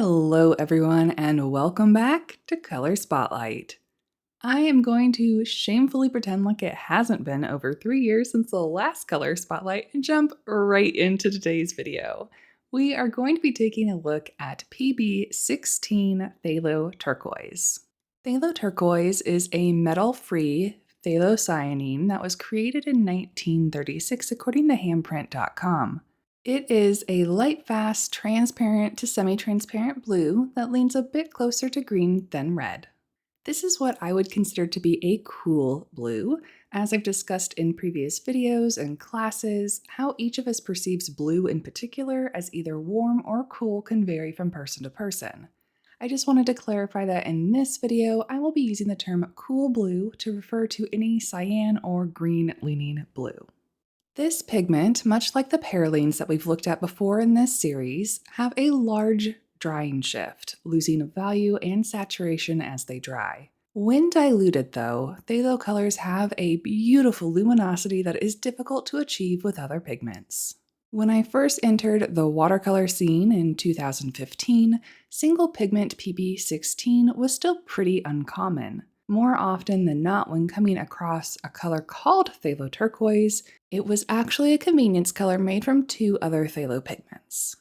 Hello everyone and welcome back to Color Spotlight. I am going to shamefully pretend like it hasn't been over 3 years since the last Color Spotlight and jump right into today's video. We are going to be taking a look at PB16 Phthalo Turquoise. Phthalo Turquoise is a metal-free phthalocyanine that was created in 1936 according to handprint.com. It is a light, fast, transparent to semi-transparent blue that leans a bit closer to green than red. This is what I would consider to be a cool blue. As I've discussed in previous videos and classes, how each of us perceives blue in particular as either warm or cool can vary from person to person. I just wanted to clarify that in this video, I will be using the term cool blue to refer to any cyan or green-leaning blue. This pigment, much like the paralenes that we've looked at before in this series, have a large drying shift, losing value and saturation as they dry. When diluted though, phthalo colors have a beautiful luminosity that is difficult to achieve with other pigments. When I first entered the watercolor scene in 2015, single pigment PB16 was still pretty uncommon. More often than not, when coming across a color called phthalo turquoise, it was actually a convenience color made from two other phthalo pigments.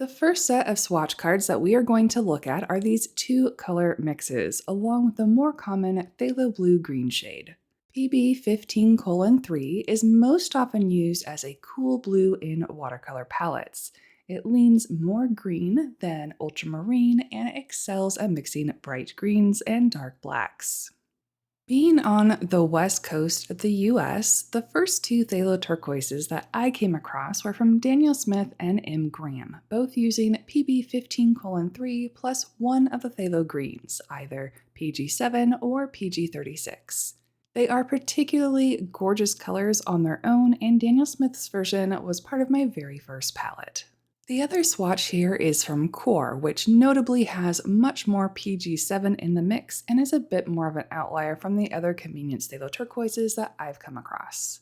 The first set of swatch cards that we are going to look at are these two color mixes, along with the more common phthalo blue-green shade. PB15:3 is most often used as a cool blue in watercolor palettes. It leans more green than ultramarine and excels at mixing bright greens and dark blacks. Being on the west coast of the US, the first two phthalo turquoises that I came across were from Daniel Smith and M. Graham, both using PB15:3 plus one of the phthalo greens, either PG7 or PG36. They are particularly gorgeous colors on their own, and Daniel Smith's version was part of my very first palette. The other swatch here is from Core, which notably has much more PG7 in the mix and is a bit more of an outlier from the other convenience phthalo turquoises that I've come across.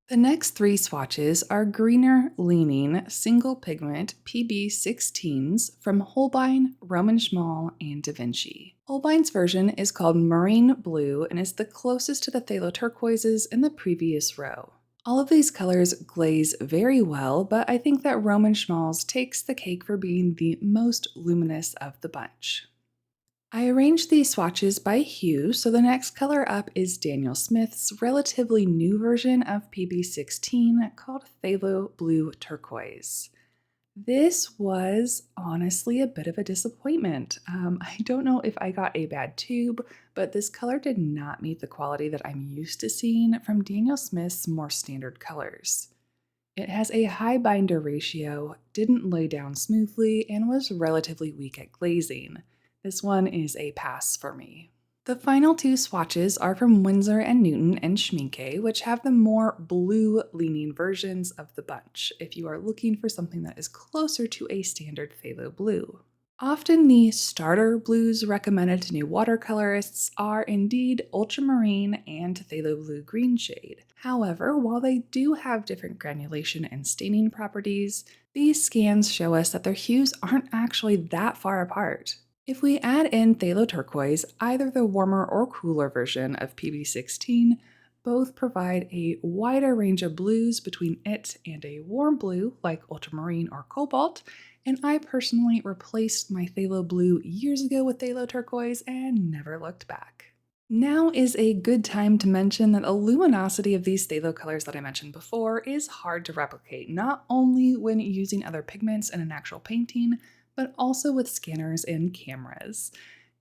The next three swatches are greener leaning single pigment PB16s from Holbein, Roman Schmal, and Da Vinci. Holbein's version is called Marine Blue and is the closest to the phthalo turquoises in the previous row. All of these colors glaze very well, but I think that Roman Schmal's takes the cake for being the most luminous of the bunch. I arranged these swatches by hue, so the next color up is Daniel Smith's relatively new version of PB16 called Phthalo Blue Turquoise. This was honestly a bit of a disappointment. I don't know if I got a bad tube, but this color did not meet the quality that I'm used to seeing from Daniel Smith's more standard colors. It has a high binder ratio, didn't lay down smoothly, and was relatively weak at glazing. This one is a pass for me. The final two swatches are from Winsor & Newton and Schmincke, which have the more blue-leaning versions of the bunch, if you are looking for something that is closer to a standard phthalo blue. Often the starter blues recommended to new watercolorists are indeed ultramarine and phthalo blue-green shade. However, while they do have different granulation and staining properties, these scans show us that their hues aren't actually that far apart. If we add in phthalo turquoise, either the warmer or cooler version of PB16, both provide a wider range of blues between it and a warm blue like ultramarine or cobalt, and I personally replaced my phthalo blue years ago with phthalo turquoise and never looked back. Now is a good time to mention that the luminosity of these phthalo colors that I mentioned before is hard to replicate, not only when using other pigments in an actual painting, but also with scanners and cameras.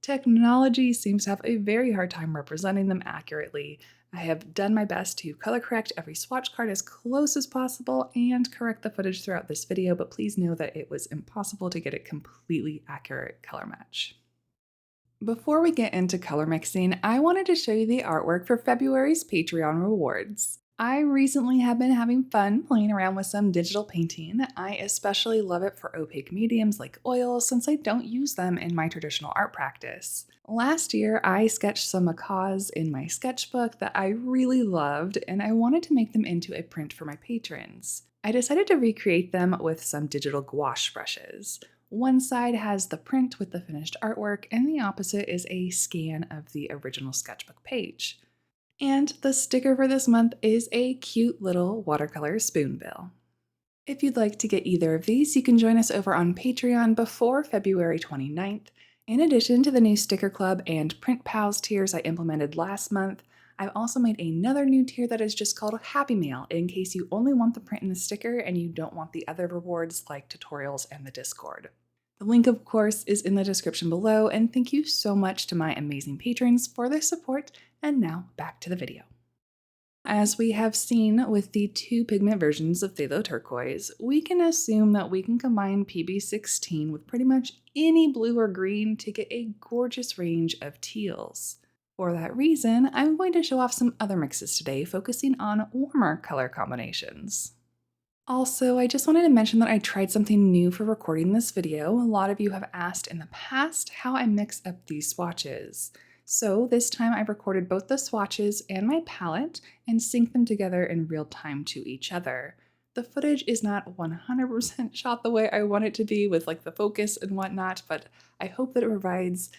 Technology seems to have a very hard time representing them accurately. I have done my best to color correct every swatch card as close as possible and correct the footage throughout this video, but please know that it was impossible to get a completely accurate color match. Before we get into color mixing, I wanted to show you the artwork for February's Patreon rewards. I recently have been having fun playing around with some digital painting. I especially love it for opaque mediums like oils since I don't use them in my traditional art practice. Last year, I sketched some macaws in my sketchbook that I really loved, and I wanted to make them into a print for my patrons. I decided to recreate them with some digital gouache brushes. One side has the print with the finished artwork, and the opposite is a scan of the original sketchbook page. And the sticker for this month is a cute little watercolor spoonbill. If you'd like to get either of these, you can join us over on Patreon before February 29th. In addition to the new Sticker Club and Print Pals tiers I implemented last month, I've also made another new tier that is just called Happy Mail in case you only want the print and the sticker and you don't want the other rewards like tutorials and the Discord. The link, of course, is in the description below, and thank you so much to my amazing patrons for their support, and now back to the video. As we have seen with the two pigment versions of Phthalo Turquoise, we can assume that we can combine PB16 with pretty much any blue or green to get a gorgeous range of teals. For that reason, I'm going to show off some other mixes today, focusing on warmer color combinations. Also, I just wanted to mention that I tried something new for recording this video. A lot of you have asked in the past how I mix up these swatches. So this time I recorded both the swatches and my palette and synced them together in real time to each other. The footage is not 100% shot the way I want it to be with like the focus and whatnot, but I hope that it provides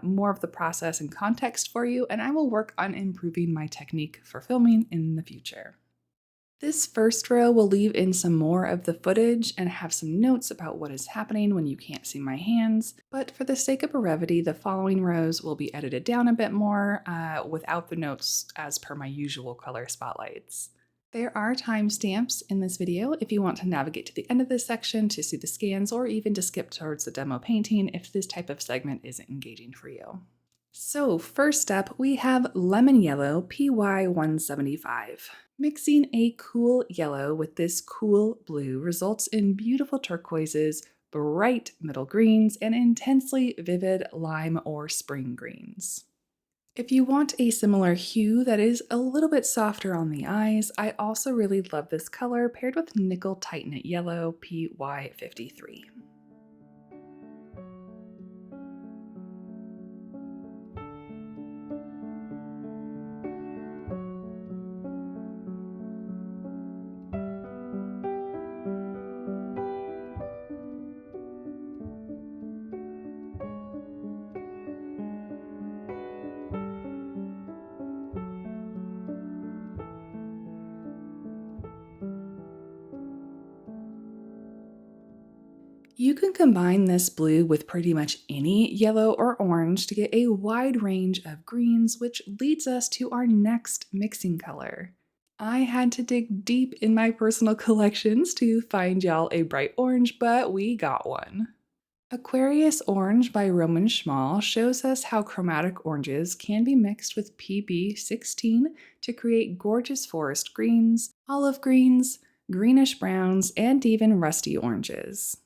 more of the process and context for you, and I will work on improving my technique for filming in the future. This first row will leave in some more of the footage and have some notes about what is happening when you can't see my hands, but for the sake of brevity, the following rows will be edited down a bit more without the notes as per my usual color spotlights. There are timestamps in this video if you want to navigate to the end of this section to see the scans or even to skip towards the demo painting if this type of segment isn't engaging for you. So first up, we have Lemon Yellow PY175. Mixing a cool yellow with this cool blue results in beautiful turquoises, bright middle greens, and intensely vivid lime or spring greens. If you want a similar hue that is a little bit softer on the eyes, I also really love this color paired with Nickel Tight Knit Yellow PY53. You can combine this blue with pretty much any yellow or orange to get a wide range of greens, which leads us to our next mixing color. I had to dig deep in my personal collections to find y'all a bright orange, but we got one. Aquarius Orange by Roman Schmal shows us how chromatic oranges can be mixed with PB16 to create gorgeous forest greens, olive greens, greenish browns, and even rusty oranges.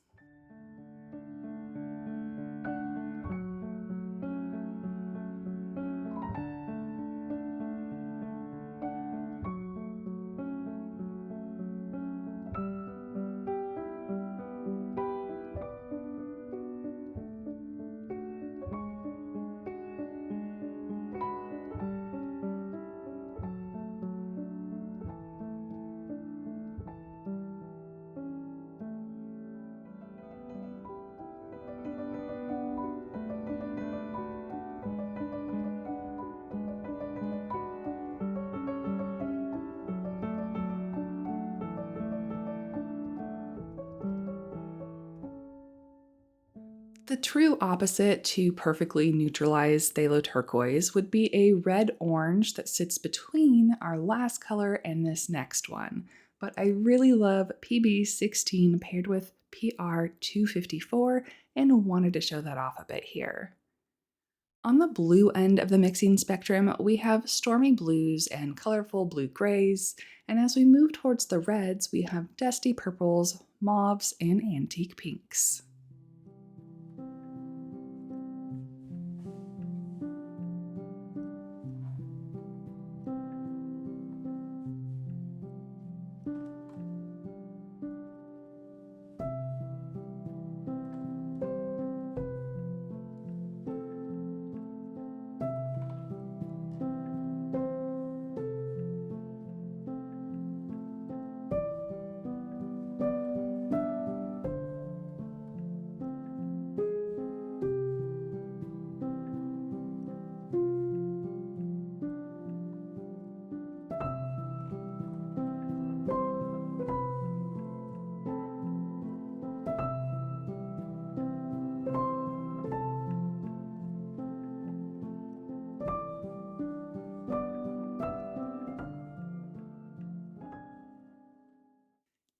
The true opposite to perfectly neutralize Phthalo Turquoise would be a red-orange that sits between our last color and this next one. But I really love PB16 paired with PR254 and wanted to show that off a bit here. On the blue end of the mixing spectrum, we have stormy blues and colorful blue-grays, and as we move towards the reds, we have dusty purples, mauves, and antique pinks.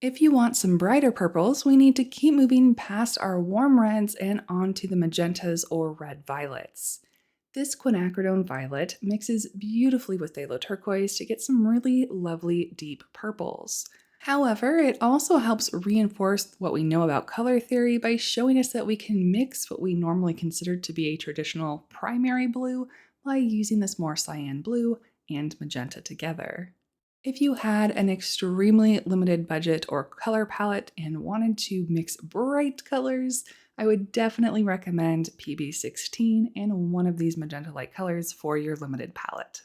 If you want some brighter purples, we need to keep moving past our warm reds and onto the magentas or red violets. This quinacridone violet mixes beautifully with phthalo turquoise to get some really lovely deep purples. However, it also helps reinforce what we know about color theory by showing us that we can mix what we normally consider to be a traditional primary blue by using this more cyan blue and magenta together. If you had an extremely limited budget or color palette and wanted to mix bright colors, I would definitely recommend PB16 and one of these magenta-like colors for your limited palette.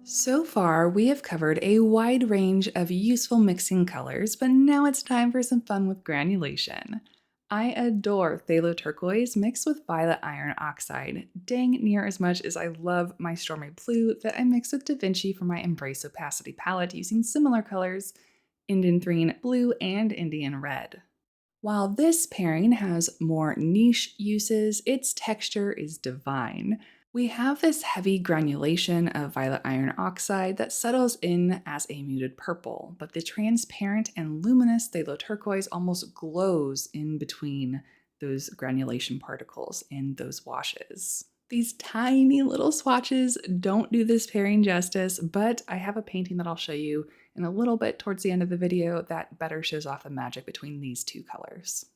So far, we have covered a wide range of useful mixing colors, but now it's time for some fun with granulation. I adore phthalo turquoise mixed with violet iron oxide, dang near as much as I love my stormy blue that I mixed with Da Vinci for my Embrace Opacity palette using similar colors, Indanthrene blue and Indian red. While this pairing has more niche uses, its texture is divine. We have this heavy granulation of violet iron oxide that settles in as a muted purple, but the transparent and luminous phthalo turquoise almost glows in between those granulation particles in those washes. These tiny little swatches don't do this pairing justice, but I have a painting that I'll show you in a little bit towards the end of the video that better shows off the magic between these two colors.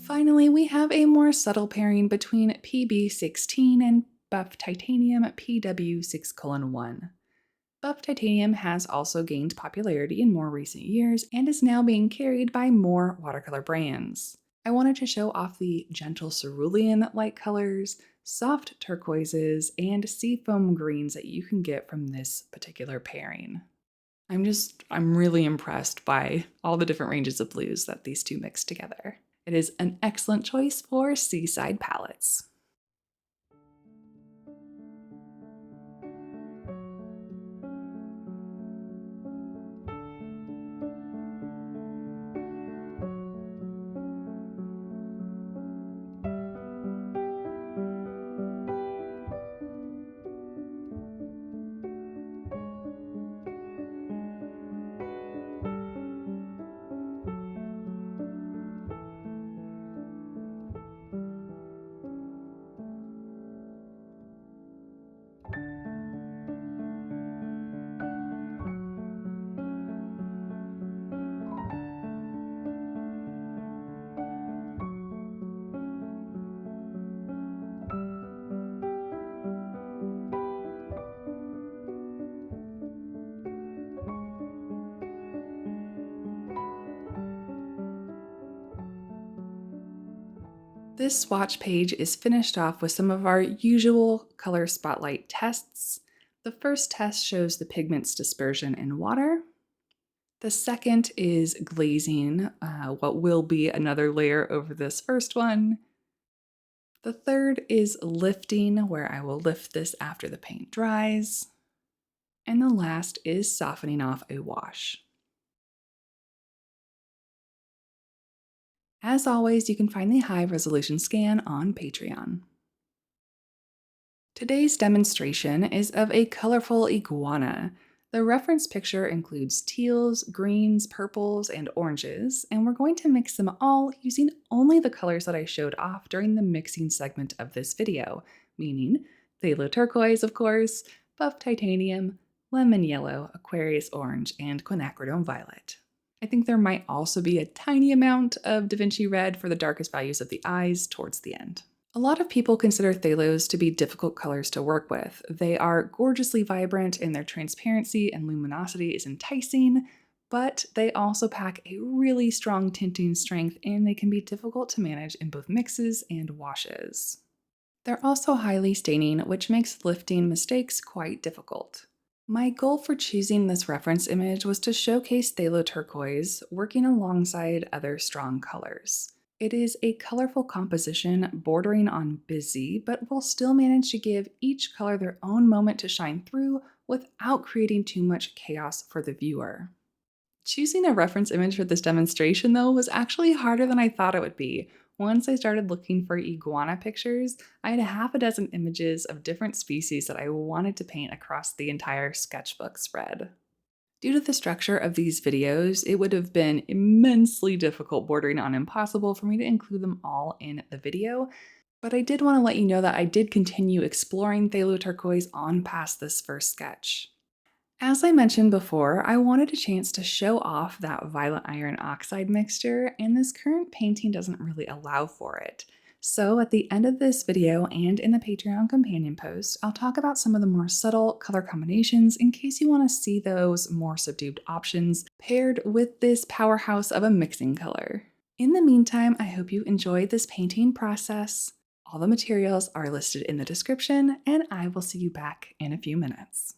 Finally, we have a more subtle pairing between PB16 and buff titanium PW6:1. Buff titanium has also gained popularity in more recent years and is now being carried by more watercolor brands. I wanted to show off the gentle cerulean-like colors, soft turquoises, and seafoam greens that you can get from this particular pairing. I'm really impressed by all the different ranges of blues that these two mix together. It is an excellent choice for seaside palettes. This swatch page is finished off with some of our usual color spotlight tests. The first test shows the pigment's dispersion in water. The second is glazing, what will be another layer over this first one. The third is lifting, where I will lift this after the paint dries. And the last is softening off a wash. As always, you can find the high resolution scan on Patreon. Today's demonstration is of a colorful iguana. The reference picture includes teals, greens, purples, and oranges, and we're going to mix them all using only the colors that I showed off during the mixing segment of this video, meaning Phthalo Turquoise, of course, Buff Titanium, Lemon Yellow, Aquarius Orange, and Quinacridone Violet. I think there might also be a tiny amount of Da Vinci Red for the darkest values of the eyes towards the end. A lot of people consider phthalos to be difficult colors to work with. They are gorgeously vibrant and their transparency and luminosity is enticing, but they also pack a really strong tinting strength and they can be difficult to manage in both mixes and washes. They're also highly staining, which makes lifting mistakes quite difficult. My goal for choosing this reference image was to showcase Phthalo Turquoise working alongside other strong colors. It is a colorful composition bordering on busy, but will still manage to give each color their own moment to shine through without creating too much chaos for the viewer. Choosing a reference image for this demonstration, though, was actually harder than I thought it would be. Once I started looking for iguana pictures, I had half a dozen images of different species that I wanted to paint across the entire sketchbook spread. Due to the structure of these videos, it would have been immensely difficult, bordering on impossible, for me to include them all in the video, but I did want to let you know that I did continue exploring Phthalo Turquoise on past this first sketch. As I mentioned before, I wanted a chance to show off that violet iron oxide mixture, and this current painting doesn't really allow for it. So at the end of this video and in the Patreon companion post, I'll talk about some of the more subtle color combinations in case you want to see those more subdued options paired with this powerhouse of a mixing color. In the meantime, I hope you enjoyed this painting process. All the materials are listed in the description, and I will see you back in a few minutes.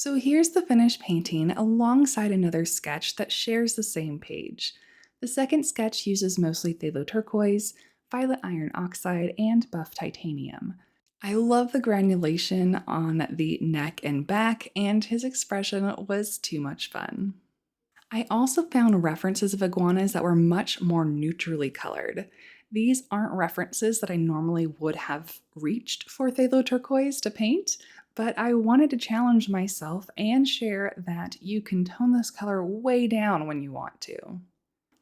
So here's the finished painting alongside another sketch that shares the same page. The second sketch uses mostly phthalo turquoise, violet iron oxide, and buff titanium. I love the granulation on the neck and back, and his expression was too much fun. I also found references of iguanas that were much more neutrally colored. These aren't references that I normally would have reached for phthalo turquoise to paint, but I wanted to challenge myself and share that you can tone this color way down when you want to.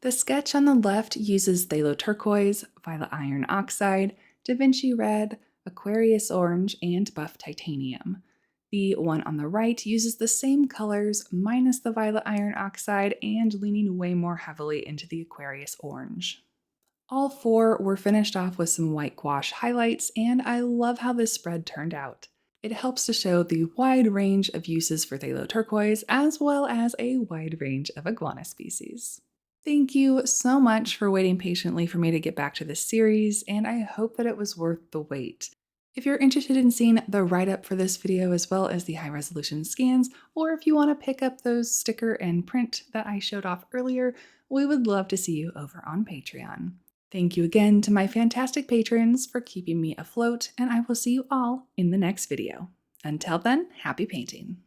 The sketch on the left uses phthalo turquoise, violet iron oxide, Da Vinci red, Aquarius orange, and buff titanium. The one on the right uses the same colors minus the violet iron oxide and leaning way more heavily into the Aquarius orange. All four were finished off with some white gouache highlights, and I love how this spread turned out. It helps to show the wide range of uses for phthalo turquoise as well as a wide range of iguana species. Thank you so much for waiting patiently for me to get back to this series, and I hope that it was worth the wait. If you're interested in seeing the write-up for this video as well as the high-resolution scans, or if you want to pick up those sticker and print that I showed off earlier, we would love to see you over on Patreon. Thank you again to my fantastic patrons for keeping me afloat, and I will see you all in the next video. Until then, happy painting!